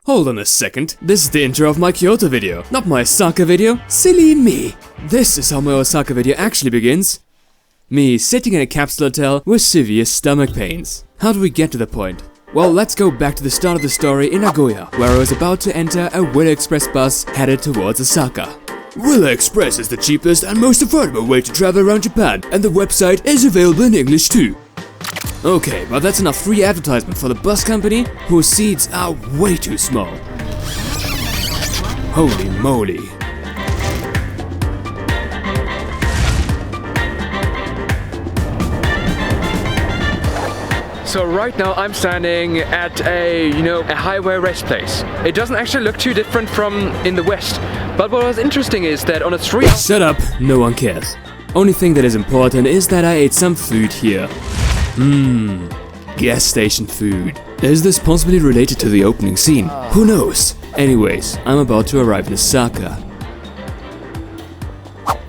Hold on a second, this is the intro of my Kyoto video, not my Osaka video. Silly me. This is how my Osaka video actually begins. Me sitting in a capsule hotel with severe stomach pains. How do we get to the point? Well, let's go back to the start of the story in Nagoya, where I was about to enter a Willa Express bus headed towards Osaka. Willa Express is the cheapest and most affordable way to travel around Japan, and the website is available in English too. Okay, but that's enough free advertisement for the bus company, whose seats are way too small. Holy moly. So right now I'm standing at a highway race place. It doesn't actually look too different from in the West, but what was interesting is that on a street... Shut up, no one cares. Only thing that is important is that I ate some food here. Gas station food. Is this possibly related to the opening scene? Who knows? Anyways, I'm about to arrive in Osaka.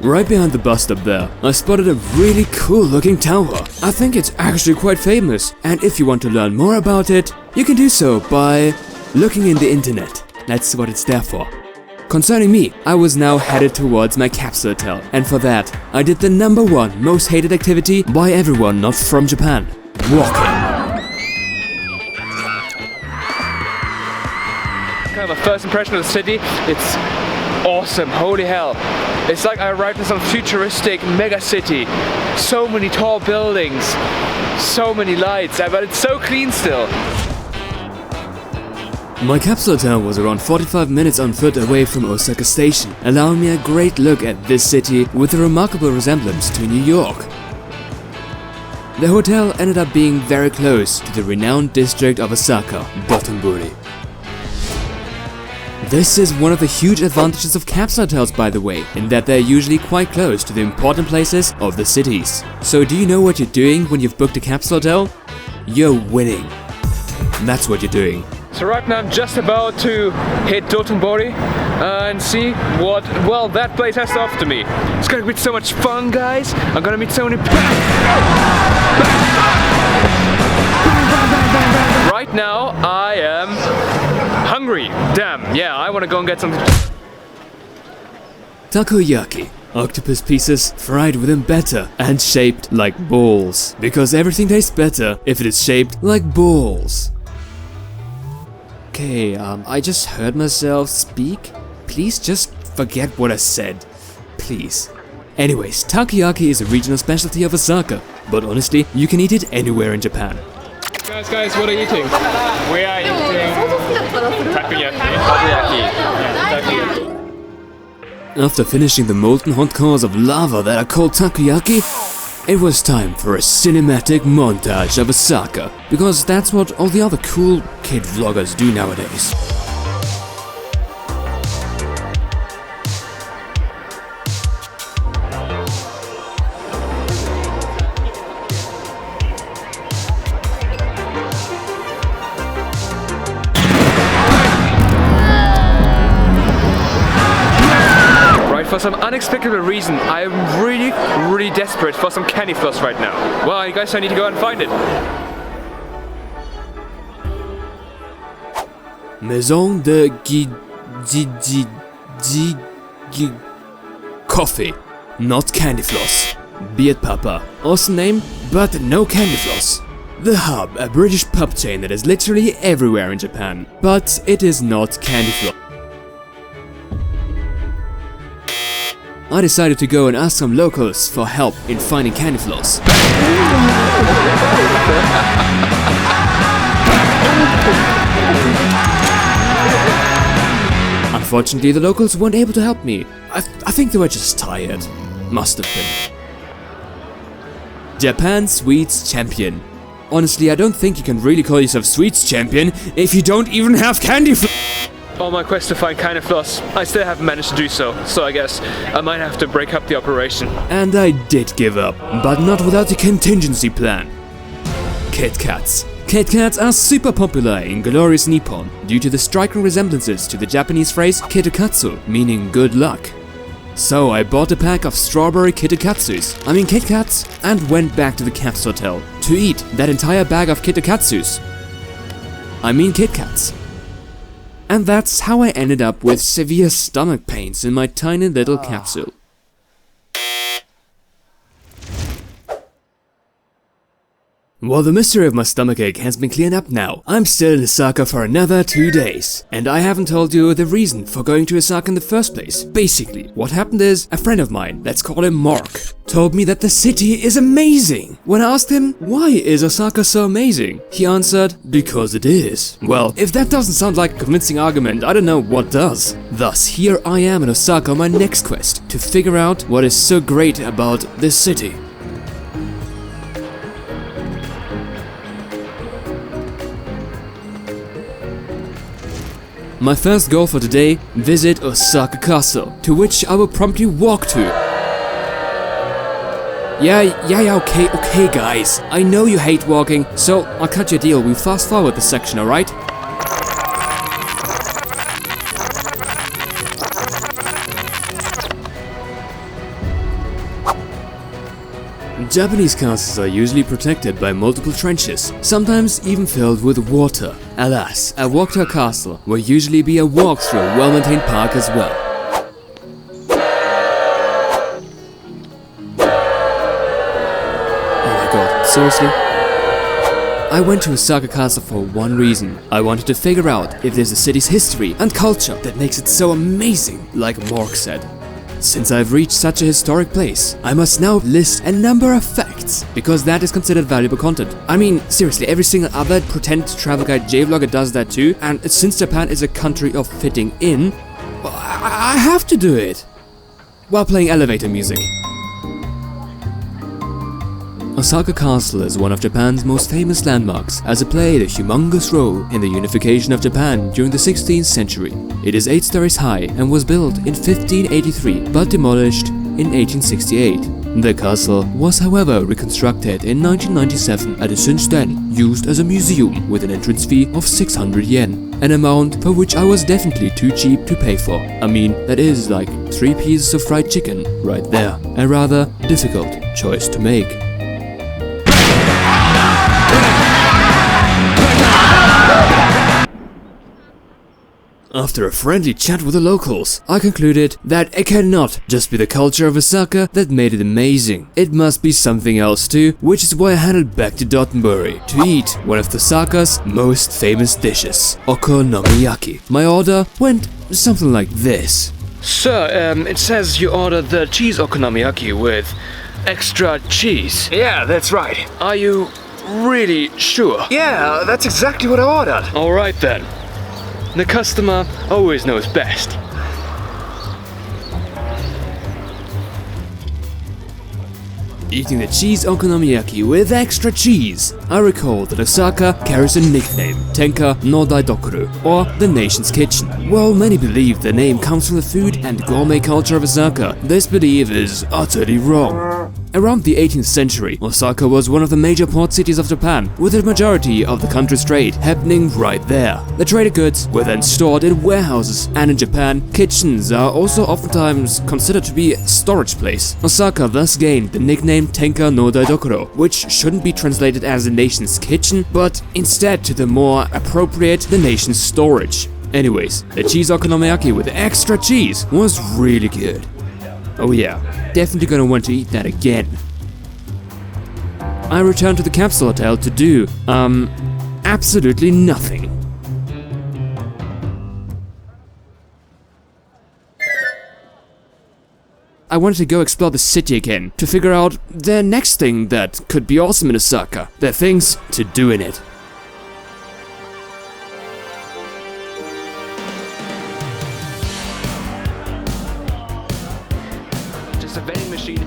Right behind the bus stop there, I spotted a really cool looking tower. I think it's actually quite famous, and if you want to learn more about it, you can do so by looking in the internet. That's what it's there for. Concerning me, I was now headed towards my capsule hotel, and for that, I did the #1 most hated activity by everyone not from Japan: walking. Kind of a first impression of the city, it's awesome, holy hell. It's like I arrived in some futuristic mega city. So many tall buildings, so many lights, but it's so clean still. My capsule hotel was around 45 minutes on foot away from Osaka Station, allowing me a great look at this city with a remarkable resemblance to New York. The hotel ended up being very close to the renowned district of Osaka, Dotonbori. This is one of the huge advantages of capsule hotels, by the way, in that they're usually quite close to the important places of the cities. So do you know what you're doing when you've booked a capsule hotel? You're winning. That's what you're doing. So right now I'm just about to hit Dotonbori and see what, well, that place has to offer me. It's gonna be so much fun, guys. I'm gonna meet so many people. Right now I am hungry. Damn, yeah, I wanna go and get something. TakoYaki. Octopus pieces fried within batter and shaped like balls. Because everything tastes better if it is shaped like balls. Okay, I just heard myself speak. Please just forget what I said. Please. Anyways, TakoYaki is a regional specialty of Osaka, but honestly, you can eat it anywhere in Japan. Guys, what are you eating? We are eating TakoYaki. After finishing the molten hot cores of lava that are called TakoYaki, it was time for a cinematic montage of Osaka, because that's what all the other cool kid vloggers do nowadays. For some unexplicable reason, I'm really desperate for some candy floss right now. Well, I guess I need to go and find it. Maison de Coffee, not candy floss. Beard Papa, awesome name, but no candy floss. The Hub, a British pub chain that is literally everywhere in Japan, but it is not candy floss. I decided to go and ask some locals for help in finding candy floss. Unfortunately, the locals weren't able to help me. I think they were just tired. Must have been. Japan Sweets Champion. Honestly, I don't think you can really call yourself Sweets Champion if you don't even have candy floss. On my quest to find candy floss, I still haven't managed to do so I guess I might have to break up the operation. And I did give up, but not without a contingency plan. Kit Kats. Kit Kats are super popular in glorious Nippon due to the striking resemblances to the Japanese phrase kitakatsu, meaning good luck. So I bought a pack of strawberry Kit Kats, and went back to the capsule hotel to eat that entire bag of Kit Kats. I mean Kit Kats. And that's how I ended up with severe stomach pains in my tiny little capsule. Well, the mystery of my stomachache has been cleared up now. I'm still in Osaka for another 2 days. And I haven't told you the reason for going to Osaka in the first place. Basically, what happened is, a friend of mine, let's call him Mark, told me that the city is amazing. When I asked him, why is Osaka so amazing? He answered, because it is. Well, if that doesn't sound like a convincing argument, I don't know what does. Thus, here I am in Osaka on my next quest, to figure out what is so great about this city. My first goal for today, visit Osaka Castle, to which I will promptly walk to. Yeah, okay guys, I know you hate walking, so I'll cut you a deal, we fast forward this section, alright? Japanese castles are usually protected by multiple trenches, sometimes even filled with water. Alas, a walk to a castle will usually be a walk through a well-maintained park as well. Oh my god, seriously? I went to Osaka Castle for one reason. I wanted to figure out if there's a city's history and culture that makes it so amazing, like Mork said. Since I've reached such a historic place, I must now list a number of facts, because that is considered valuable content. I mean, seriously, every single other pretend travel guide jvlogger does that too, and since Japan is a country of fitting in, well, I have to do it! While playing elevator music. Osaka Castle is one of Japan's most famous landmarks, as it played a humongous role in the unification of Japan during the 16th century. It is 8 stories high and was built in 1583 but demolished in 1868. The castle was however reconstructed in 1997 and is since then used as a museum with an entrance fee of 600 yen, an amount for which I was definitely too cheap to pay for. I mean, that is like 3 pieces of fried chicken right there. A rather difficult choice to make. After a friendly chat with the locals, I concluded that it cannot just be the culture of Osaka that made it amazing. It must be something else too, which is why I headed back to Dotonbori to eat one of Osaka's most famous dishes, Okonomiyaki. My order went something like this. Sir, it says you ordered the cheese okonomiyaki with extra cheese. Yeah, that's right. Are you really sure? Yeah, that's exactly what I ordered. Alright then. The customer always knows best. Eating the cheese okonomiyaki with extra cheese, I recall that Osaka carries a nickname, Tenka no Daidokuru, or the nation's kitchen. While many believe the name comes from the food and gourmet culture of Osaka, this belief is utterly wrong. Around the 18th century, Osaka was one of the major port cities of Japan, with the majority of the country's trade happening right there. The traded goods were then stored in warehouses, and in Japan, kitchens are also oftentimes considered to be a storage place. Osaka thus gained the nickname Tenka no Daidokuro, which shouldn't be translated as the nation's kitchen, but instead to the more appropriate the nation's storage. Anyways, the cheese okonomiyaki with extra cheese was really good. Oh yeah, definitely gonna want to eat that again. I returned to the capsule hotel to do, absolutely nothing. I wanted to go explore the city again, to figure out the next thing that could be awesome in Osaka, the things to do in it. Just a vending machine.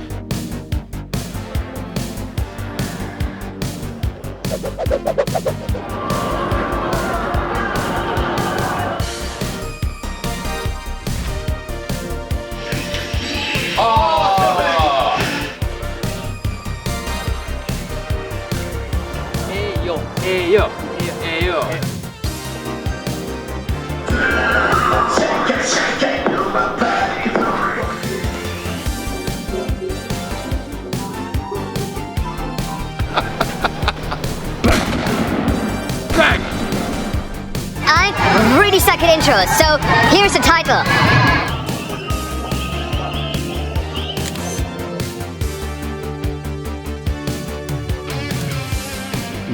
Hey yo. I'm really suck at intros, so here's the title.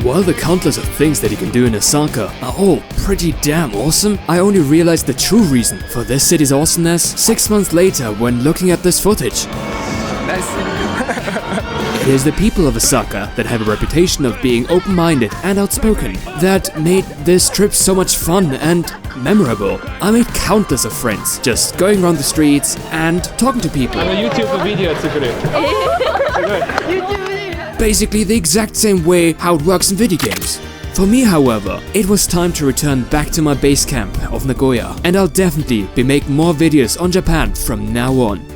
While the countless of things that you can do in Osaka are all pretty damn awesome, I only realized the true reason for this city's awesomeness 6 months later when looking at this footage. Nice. It is the people of Osaka that have a reputation of being open-minded and outspoken that made this trip so much fun and memorable. I made countless of friends just going around the streets and talking to people. Basically the exact same way how it works in video games. For me, however, it was time to return back to my base camp of Nagoya, and I'll definitely be making more videos on Japan from now on.